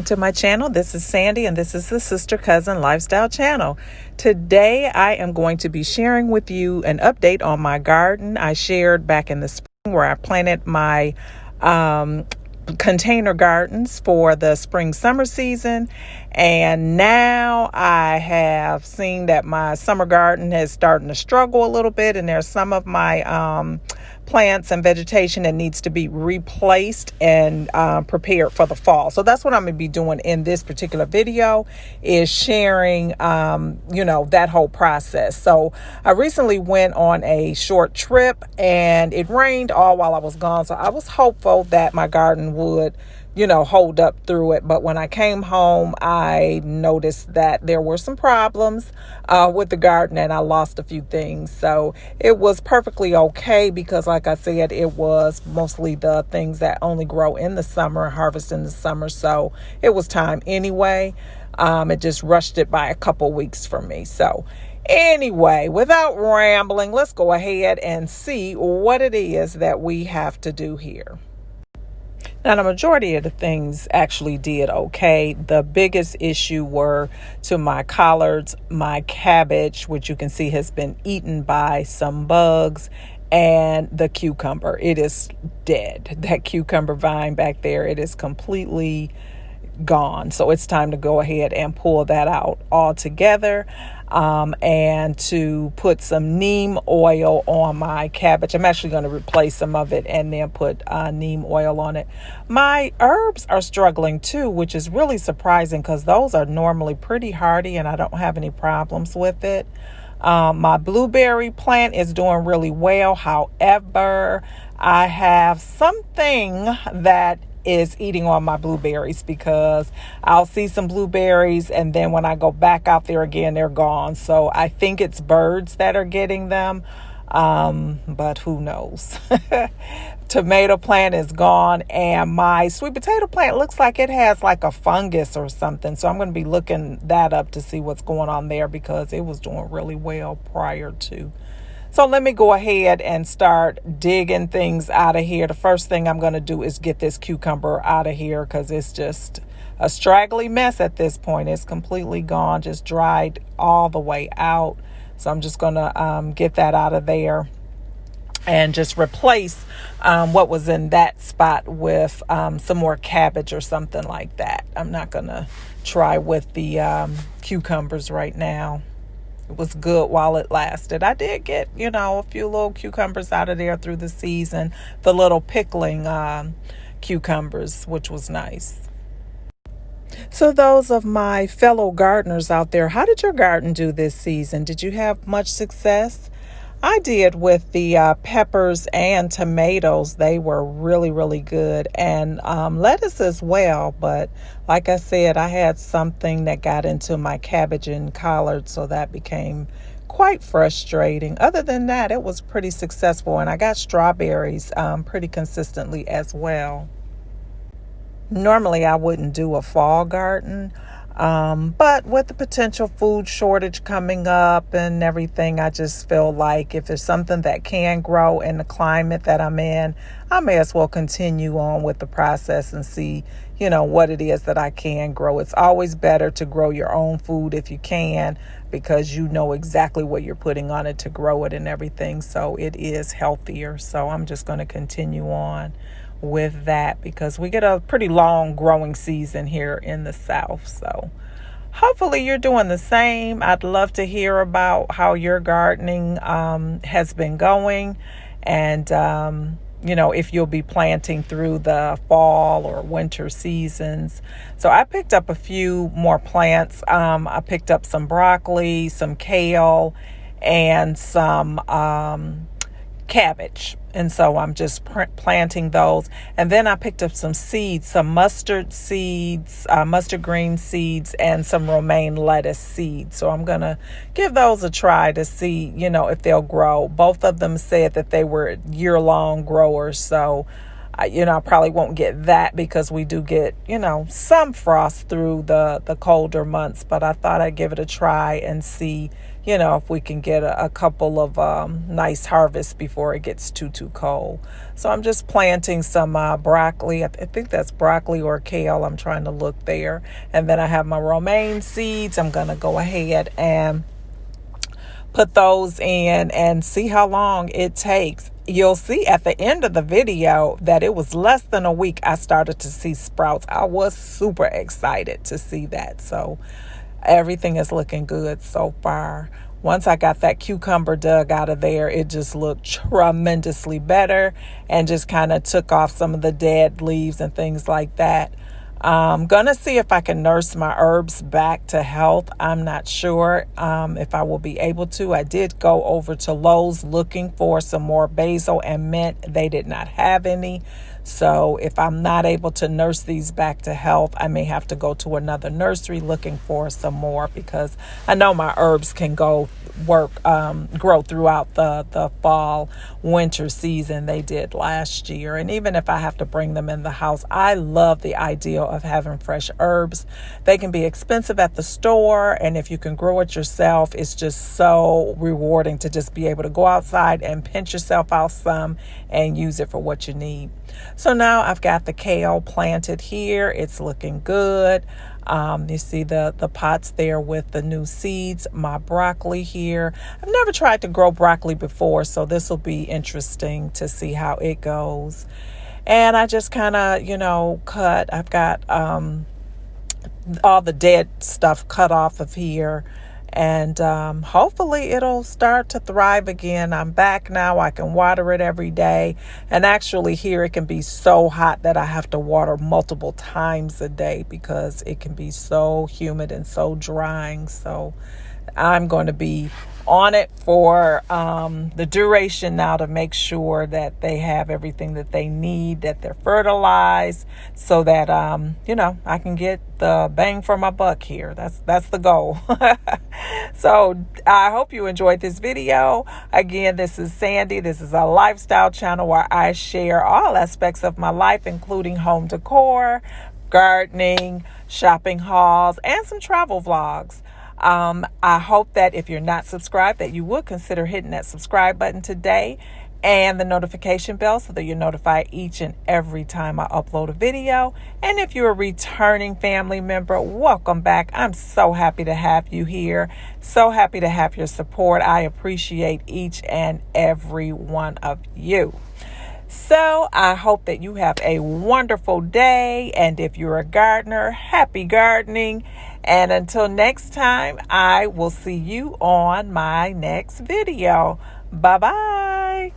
welcome to my channel. This is Sandy and this is the Sister Cousin Lifestyle channel. Today I am going to be sharing with you an update on my garden. I shared back in the spring where I planted my container gardens for the spring summer season, and now I have seen that my summer garden is starting to struggle a little bit, and there's some of my plants and vegetation that needs to be replaced and prepared for the fall. So that's what I'm going to be doing in this particular video, is sharing that whole process. So I recently went on a short trip and it rained all while I was gone, so I was hopeful that my garden would hold up through it. But when I came home, I noticed that there were some problems with the garden and I lost a few things. So it was perfectly okay because, like I said, it was mostly the things that only grow in the summer, harvest in the summer. So it was time anyway. It just rushed it by a couple weeks for me. So anyway, without rambling, let's go ahead and see what it is that we have to do here. Now, the majority of the things actually did okay. The biggest issue were to my collards, my cabbage, which you can see has been eaten by some bugs, and the cucumber. It is dead. That cucumber vine back there, it is completely gone. So it's time to go ahead and pull that out altogether. And to put some neem oil on my cabbage. I'm actually going to replace some of it and then put neem oil on it. My herbs are struggling too, which is really surprising because those are normally pretty hardy and I don't have any problems with it. My blueberry plant is doing really well. However, I have something that is eating on my blueberries, because I'll see some blueberries and then when I go back out there again, they're gone. So I think it's birds that are getting them, but who knows. Tomato plant is gone, and my sweet potato plant looks like it has like a fungus or something. So I'm going to be looking that up to see what's going on there, because it was doing really well prior to. So let me go ahead and start digging things out of here. The first thing I'm going to do is get this cucumber out of here because it's just a straggly mess at this point. It's completely gone, just dried all the way out. So I'm just going to get that out of there and just replace what was in that spot with some more cabbage or something like that. I'm not going to try with the cucumbers right now. It was good while it lasted. I did get, a few little cucumbers out of there through the season, the little pickling cucumbers, which was nice. So those of my fellow gardeners out there, how did your garden do this season? Did you have much success? I did with the peppers and tomatoes. They were really, really good. And lettuce as well. But like I said, I had something that got into my cabbage and collard, so that became quite frustrating. Other than that, it was pretty successful. And I got strawberries pretty consistently as well. Normally, I wouldn't do a fall garden. But with the potential food shortage coming up and everything, I just feel like if there's something that can grow in the climate that I'm in, I may as well continue on with the process and see, what it is that I can grow. It's always better to grow your own food if you can, because you know exactly what you're putting on it to grow it and everything. So it is healthier. So I'm just going to continue on with that because we get a pretty long growing season here in the South. So hopefully you're doing the same. I'd love to hear about how your gardening has been going, and if you'll be planting through the fall or winter seasons. So I picked up a few more plants. I picked up some broccoli, some kale, and some cabbage. And so I'm just planting those. And then I picked up some seeds, some mustard seeds, mustard green seeds, and some romaine lettuce seeds. So I'm going to give those a try to see, if they'll grow. Both of them said that they were year-long growers. So I probably won't get that because we do get, some frost through the colder months. But I thought I'd give it a try and see, if we can get a couple of nice harvests before it gets too cold. So I'm just planting some broccoli. I think that's broccoli or kale. I'm trying to look there. And then I have my romaine seeds. I'm going to go ahead and put those in and see how long it takes. You'll see at the end of the video that it was less than a week I started to see sprouts. I was super excited to see that. So everything is looking good so far. Once I got that cucumber dug out of there, it just looked tremendously better and just kind of took off some of the dead leaves and things like that. I'm going to see if I can nurse my herbs back to health. I'm not sure if I will be able to. I did go over to Lowe's looking for some more basil and mint. They did not have any. So if I'm not able to nurse these back to health, I may have to go to another nursery looking for some more, because I know my herbs can grow throughout the fall, winter season. They did last year. And even if I have to bring them in the house, I love the idea of having fresh herbs. They can be expensive at the store, and if you can grow it yourself, it's just so rewarding to just be able to go outside and pinch yourself out some and use it for what you need. So now I've got the kale planted here. It's looking good. You see the pots there with the new seeds. My broccoli here. I've never tried to grow broccoli before, so this will be interesting to see how it goes. And I just kind of, cut. I've got all the dead stuff cut off of here. And hopefully it'll start to thrive again. I'm back now. I can water it every day. And actually here it can be so hot that I have to water multiple times a day because it can be so humid and so drying. So I'm going to be on it for the duration now to make sure that they have everything that they need, that they're fertilized, so that I can get the bang for my buck here. That's the goal. So I hope you enjoyed this video. Again, this is Sandy. This is a lifestyle channel where I share all aspects of my life, including home decor, gardening, shopping hauls, and some travel vlogs. I hope that if you're not subscribed, that you would consider hitting that subscribe button today and the notification bell so that you're notified each and every time I upload a video. And if you're a returning family member, welcome back. I'm so happy to have you here. So happy to have your support. I appreciate each and every one of you. So I hope that you have a wonderful day. And if you're a gardener, happy gardening. And until next time, I will see you on my next video. Bye-bye.